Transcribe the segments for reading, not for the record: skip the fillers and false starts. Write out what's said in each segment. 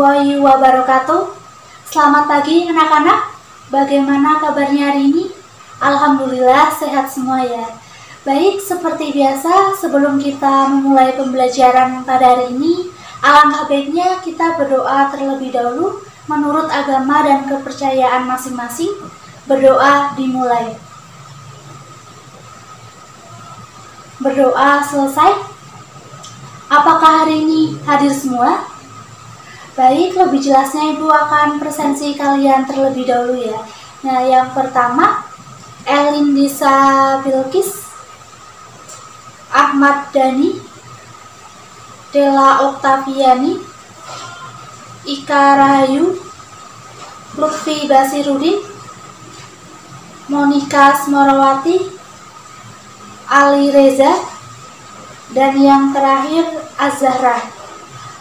warahmatullahi wabarakatuh. Selamat pagi anak-anak. Bagaimana kabarnya hari ini? Alhamdulillah sehat semua ya. Baik, seperti biasa sebelum kita memulai pembelajaran pada hari ini, alangkah baiknya kita berdoa terlebih dahulu menurut agama dan kepercayaan masing-masing. Berdoa dimulai. Berdoa selesai. Apakah hari ini hadir semua? Baik, lebih jelasnya Ibu akan presensi kalian terlebih dahulu ya. Nah, yang pertama, Elindisa Bilkis, Ahmad Dhani, Della Oktaviani, Ika Rahayu, Lutfi Basirudin, Monika Smorawati, Ali Reza, dan yang terakhir Az-Zahra.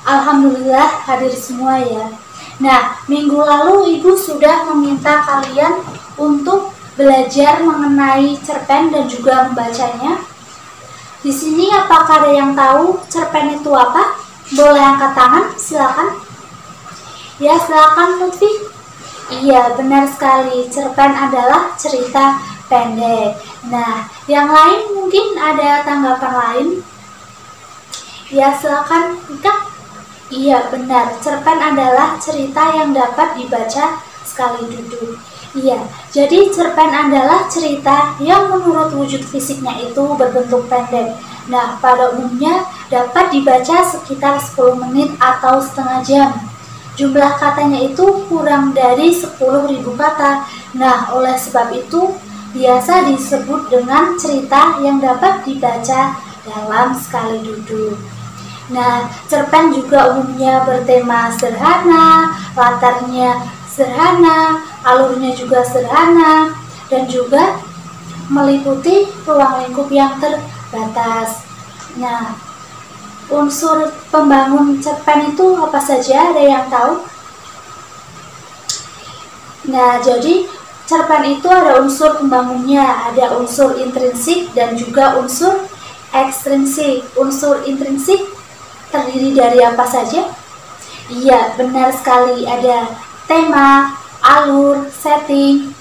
Alhamdulillah hadir semua ya. Nah, minggu lalu Ibu sudah meminta kalian untuk belajar mengenai cerpen dan juga membacanya. Di sini apakah ada yang tahu cerpen itu apa? Boleh angkat tangan, silakan. Ya, silakan Lutfi. Iya, benar sekali. Cerpen adalah cerita pendek. Nah, yang lain mungkin ada tanggapan lain? Ya, silakan Ika. Iya, benar. Cerpen adalah cerita yang dapat dibaca sekali duduk. Iya, jadi cerpen adalah cerita yang menurut wujud fisiknya itu berbentuk pendek. Nah, pada umumnya dapat dibaca sekitar 10 menit atau setengah jam. Jumlah katanya itu kurang dari 10.000 kata. Nah, oleh sebab itu biasa disebut dengan cerita yang dapat dibaca dalam sekali duduk. Nah, cerpen juga umumnya bertema sederhana, latarnya sederhana, alurnya juga sederhana, dan juga meliputi ruang lingkup yang terbatas. Nah, unsur pembangun cerpen itu apa saja? Ada yang tahu? Nah, jadi cerpen itu ada unsur pembangunnya, ada unsur intrinsik dan juga unsur ekstrinsik. Unsur intrinsik terdiri dari apa saja? Iya, benar sekali. Ada tema, alur, setting,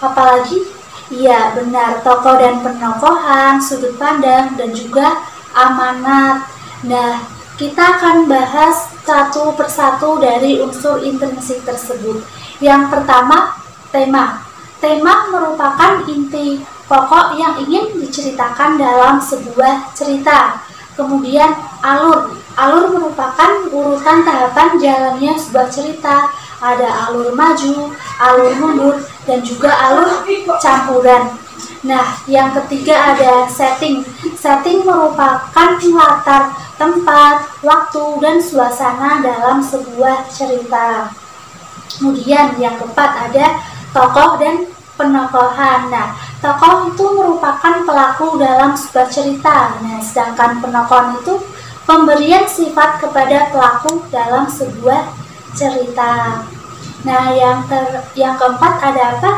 apalagi? Iya, benar, tokoh dan penokohan, sudut pandang, dan juga amanat. Nah, kita akan bahas satu persatu dari unsur intrinsik tersebut. Yang pertama, tema. Tema merupakan inti pokok yang ingin diceritakan dalam sebuah cerita. Kemudian alur. Alur merupakan urutan tahapan jalannya sebuah cerita. Ada alur maju, alur mundur, dan juga alur campuran. Nah, yang ketiga ada setting. Setting merupakan latar, tempat, waktu, dan suasana dalam sebuah cerita. Kemudian yang keempat ada tokoh dan penokohan. Nah, tokoh itu merupakan pelaku dalam sebuah cerita. Nah, sedangkan penokohan itu pemberian sifat kepada pelaku dalam sebuah cerita. Nah, yang keempat ada apa?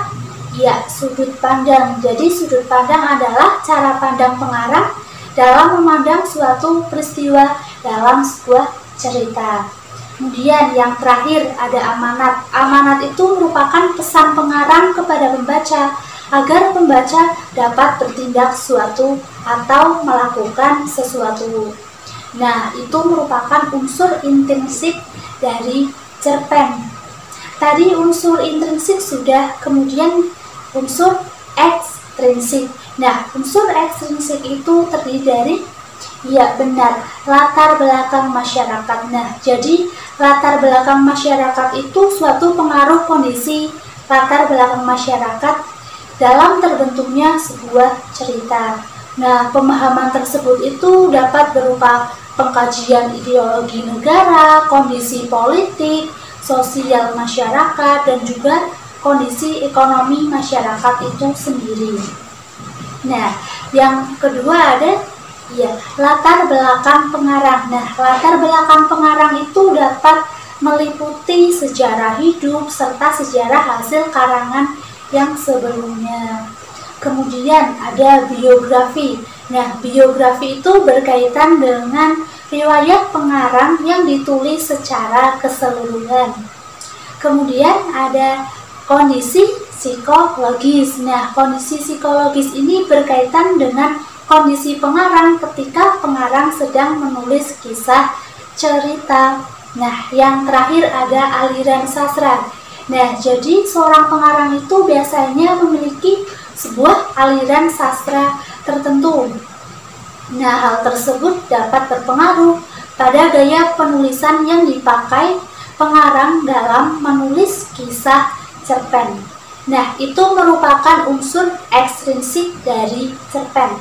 Ya, sudut pandang. Jadi sudut pandang adalah cara pandang pengarang dalam memandang suatu peristiwa dalam sebuah cerita. Kemudian yang terakhir ada amanat. Amanat itu merupakan pesan pengarang kepada pembaca agar pembaca dapat bertindak sesuatu atau melakukan sesuatu. Nah, itu merupakan unsur intrinsik dari cerpen. Tadi unsur intrinsik sudah, kemudian unsur ekstrinsik. Nah, unsur ekstrinsik itu terdiri dari, ya benar, latar belakang masyarakat. Nah, jadi latar belakang masyarakat itu suatu pengaruh kondisi latar belakang masyarakat dalam terbentuknya sebuah cerita. Nah, pemahaman tersebut itu dapat berupa pengkajian ideologi negara, kondisi politik, sosial masyarakat, dan juga kondisi ekonomi masyarakat itu sendiri. Nah, yang kedua ada latar belakang pengarang. Nah, latar belakang pengarang itu dapat meliputi sejarah hidup serta sejarah hasil karangan yang sebelumnya. Kemudian ada biografi. Nah, biografi itu berkaitan dengan riwayat pengarang yang ditulis secara keseluruhan. Kemudian ada kondisi psikologis. Nah, kondisi psikologis ini berkaitan dengan kondisi pengarang ketika pengarang sedang menulis kisah cerita. Nah, yang terakhir ada aliran sastra. Nah, jadi seorang pengarang itu biasanya memiliki sebuah aliran sastra tertentu. Nah, hal tersebut dapat berpengaruh pada gaya penulisan yang dipakai pengarang dalam menulis kisah cerpen. Nah, itu merupakan unsur ekstrinsik dari cerpen.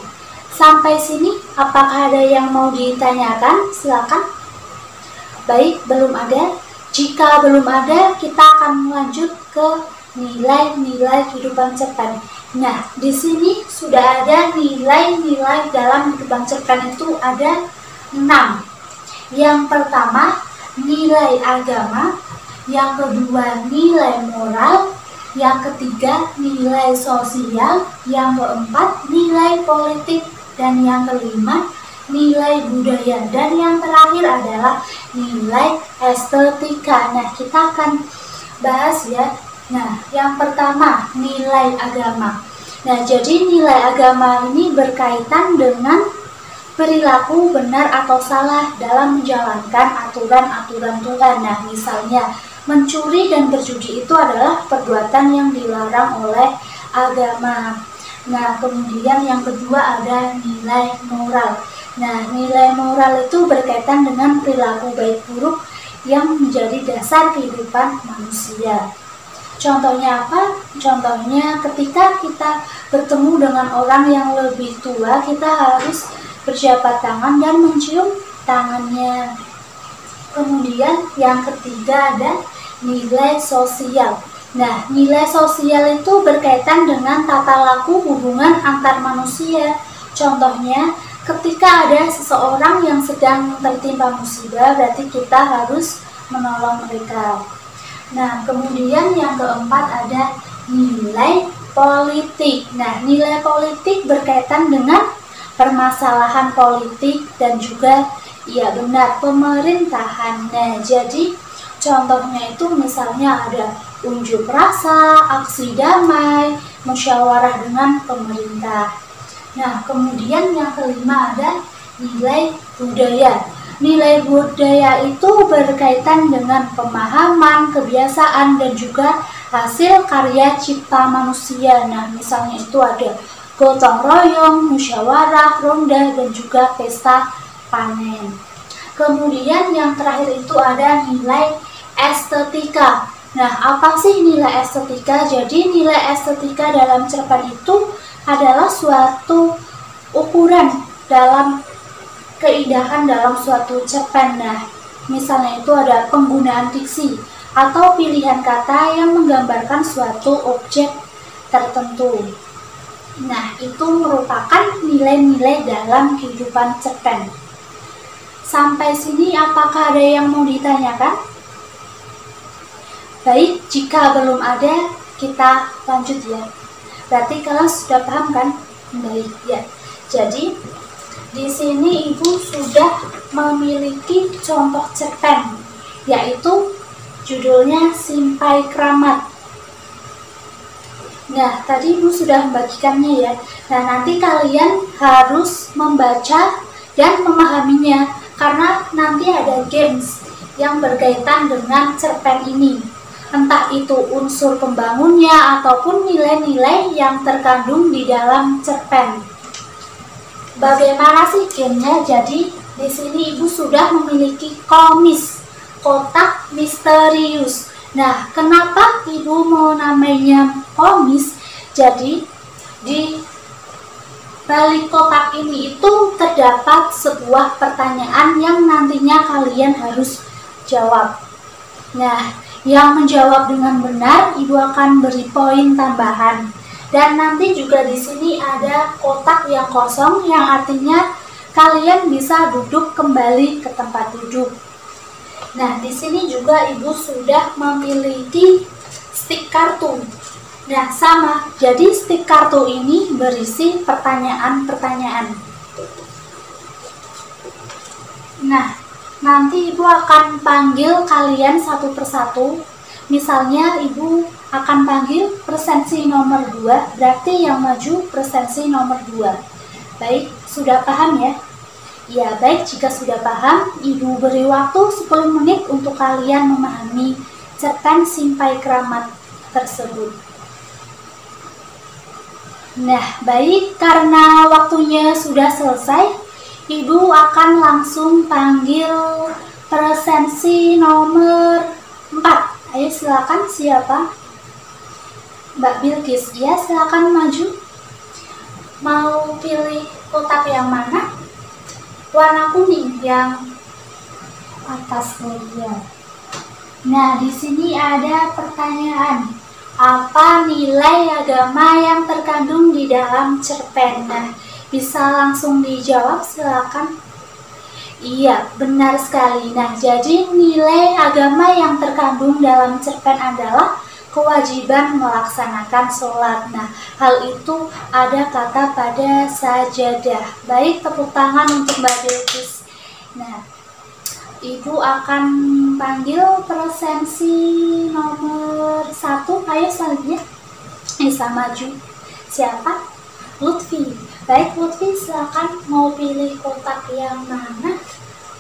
Sampai sini, apakah ada yang mau ditanyakan? Silakan. Baik, belum ada. Jika belum ada, kita akan lanjut ke nilai-nilai kehidupan cerpen. Nah, di sini sudah ada nilai-nilai dalam kehidupan cerpen itu ada 6. Yang pertama, nilai agama. Yang kedua, nilai moral. Yang ketiga, nilai sosial. Yang keempat, nilai politik. Dan yang kelima, nilai budaya. Dan yang terakhir adalah nilai estetika. Nah, kita akan bahas ya. Nah, yang pertama, nilai agama. Nah, jadi nilai agama ini berkaitan dengan perilaku benar atau salah dalam menjalankan aturan-aturan Tuhan. Nah, misalnya mencuri dan berjudi itu adalah perbuatan yang dilarang oleh agama. Nah, kemudian yang kedua ada nilai moral. Nah, nilai moral itu berkaitan dengan perilaku baik buruk yang menjadi dasar kehidupan manusia. Contohnya apa? Contohnya ketika kita bertemu dengan orang yang lebih tua, kita harus berjabat tangan dan mencium tangannya. Kemudian yang ketiga ada nilai sosial. Nah, nilai sosial itu berkaitan dengan tata laku hubungan antar manusia. Contohnya, ketika ada seseorang yang sedang tertimpa musibah, berarti kita harus menolong mereka. Nah, kemudian yang keempat ada nilai politik. Nah, nilai politik berkaitan dengan permasalahan politik dan juga benar pemerintahan. Nah, jadi contohnya itu misalnya ada unjuk rasa, aksi damai, musyawarah dengan pemerintah. Nah, kemudian yang kelima ada nilai budaya. Nilai budaya itu berkaitan dengan pemahaman, kebiasaan, dan juga hasil karya cipta manusia. Nah, misalnya itu ada gotong royong, musyawarah, ronda, dan juga pesta panen. Kemudian yang terakhir itu ada nilai estetika. Nah, apa sih nilai estetika? Jadi nilai estetika dalam cerpen itu adalah suatu ukuran dalam keindahan dalam suatu cerpen. Nah, misalnya itu ada penggunaan diksi atau pilihan kata yang menggambarkan suatu objek tertentu. Nah, itu merupakan nilai-nilai dalam kehidupan cerpen. Sampai sini apakah ada yang mau ditanyakan? Baik, jika belum ada, kita lanjut ya. Berarti kalian sudah paham kan? Baik, ya. Jadi, di sini Ibu sudah memiliki contoh cerpen, yaitu judulnya Simpai Kramat. Nah, tadi Ibu sudah membagikannya ya. Nah, nanti kalian harus membaca dan memahaminya, karena nanti ada games yang berkaitan dengan cerpen ini. Entah itu unsur pembangunnya ataupun nilai-nilai yang terkandung di dalam cerpen. Bagaimana sih gamenya? Jadi di sini Ibu sudah memiliki komis, kotak misterius. Nah, kenapa Ibu mau namanya komis? Jadi di balik kotak ini itu terdapat sebuah pertanyaan yang nantinya kalian harus jawab. Nah, yang menjawab dengan benar Ibu akan beri poin tambahan. Dan nanti juga di sini ada kotak yang kosong, yang artinya kalian bisa duduk kembali ke tempat duduk. Nah, di sini juga Ibu sudah memiliki stik kartu. Nah, sama. Jadi stik kartu ini berisi pertanyaan-pertanyaan. Nah, nanti Ibu akan panggil kalian satu persatu. Misalnya Ibu akan panggil presensi nomor 2, berarti yang maju presensi nomor 2. Baik, sudah paham ya? Ya, baik, jika sudah paham, Ibu beri waktu 10 menit untuk kalian memahami cerpen Simpai Keramat tersebut. Nah, baik, karena waktunya sudah selesai, Ibu akan langsung panggil presensi nomor 4. Ayo silakan, siapa? Mbak Bilkis, ya silakan maju. Mau pilih kotak yang mana? Warna kuning yang atasnya dia. Nah, di sini ada pertanyaan. Apa nilai agama yang terkandung di dalam cerpen? Nah, bisa langsung dijawab, silakan. Iya, benar sekali. Nah, jadi nilai agama yang terkandung dalam cerpen adalah kewajiban melaksanakan sholat. Nah, hal itu ada kata pada sajadah. Baik, tepuk tangan untuk Mbak Bilkis. Nah, Ibu akan panggil presensi nomor 1. Ayo selanjutnya bisa maju. Siapa? Lutfi. Baik, Lutfi, silakan. Mau pilih kotak yang mana?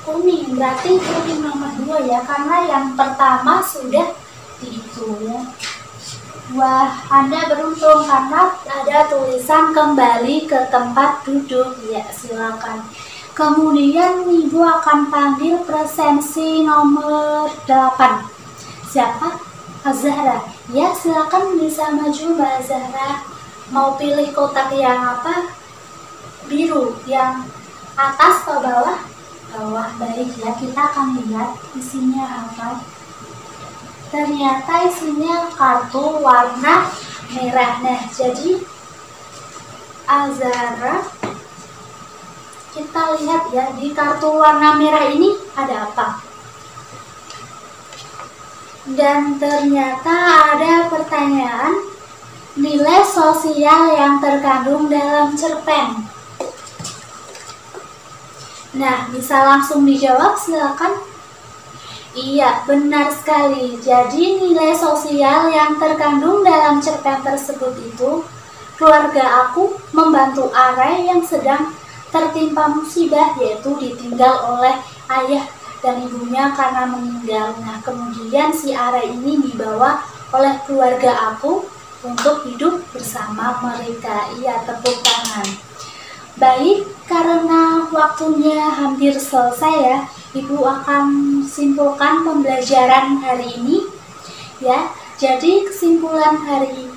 Kuning, berarti kuning nomor 2 ya, karena yang pertama sudah dihitung ya. Wah, Anda beruntung karena ada tulisan kembali ke tempat duduk. Ya, silakan. Kemudian Ibu akan panggil presensi nomor 8. Siapa? Azahra. Ya, silakan bisa maju Mbak Azahra. Mau pilih kotak yang apa? Biru. Yang atas atau bawah? Bawah. Baik ya, kita akan lihat isinya apa. Ternyata isinya kartu warna merah. Nah, jadi Azahra, kita lihat ya, di kartu warna merah ini ada apa. Dan ternyata ada pertanyaan nilai sosial yang terkandung dalam cerpen. Nah, bisa langsung dijawab, silakan. Iya, benar sekali. Jadi nilai sosial yang terkandung dalam cerpen tersebut itu, keluarga aku membantu Arai yang sedang tertimpa musibah, yaitu ditinggal oleh ayah dan ibunya karena meninggal. Nah, kemudian si Arai ini dibawa oleh keluarga aku untuk hidup bersama mereka. Iya, tepuk tangan. Baik, karena waktunya hampir selesai ya, Ibu akan simpulkan pembelajaran hari ini ya. Jadi kesimpulan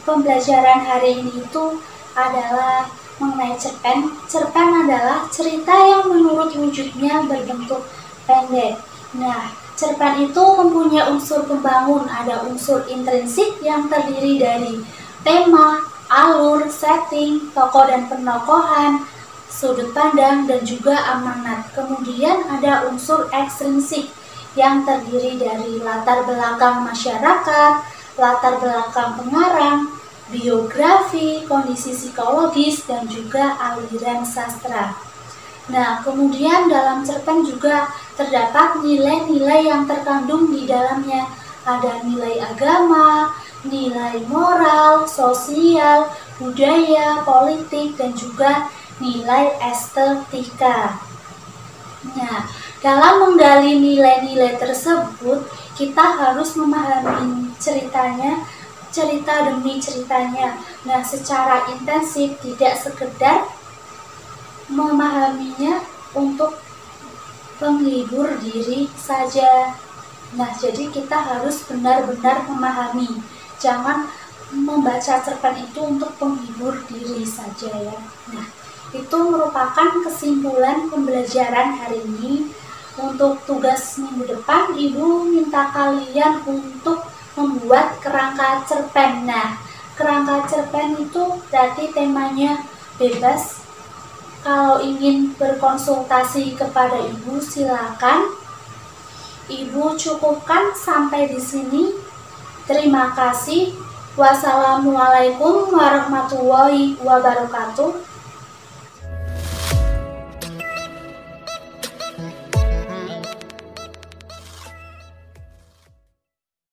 pembelajaran hari ini itu adalah mengenai cerpen. Cerpen adalah cerita yang menurut wujudnya berbentuk pendek. Nah, cerpen itu mempunyai unsur pembangun, ada unsur intrinsik yang terdiri dari tema, alur, setting, tokoh dan penokohan, sudut pandang, dan juga amanat. Kemudian ada unsur ekstrinsik yang terdiri dari latar belakang masyarakat, latar belakang pengarang, biografi, kondisi psikologis, dan juga aliran sastra. Nah, kemudian dalam cerpen juga terdapat nilai-nilai yang terkandung di dalamnya. Ada nilai agama, nilai moral, sosial, budaya, politik, dan juga nilai estetika. Nah, dalam menggali nilai-nilai tersebut, kita harus memahami ceritanya, cerita demi ceritanya. Nah, secara intensif, tidak sekedar memahaminya untuk penghibur diri saja. Nah, jadi kita harus benar-benar memahami. Jangan membaca cerpen itu untuk penghibur diri saja ya. Nah, itu merupakan kesimpulan pembelajaran hari ini. Untuk tugas minggu depan, Ibu minta kalian untuk membuat kerangka cerpen. Nah, kerangka cerpen itu berarti temanya bebas. Kalau ingin berkonsultasi kepada Ibu, silakan. Ibu cukupkan sampai di sini. Terima kasih. Wassalamualaikum warahmatullahi wabarakatuh.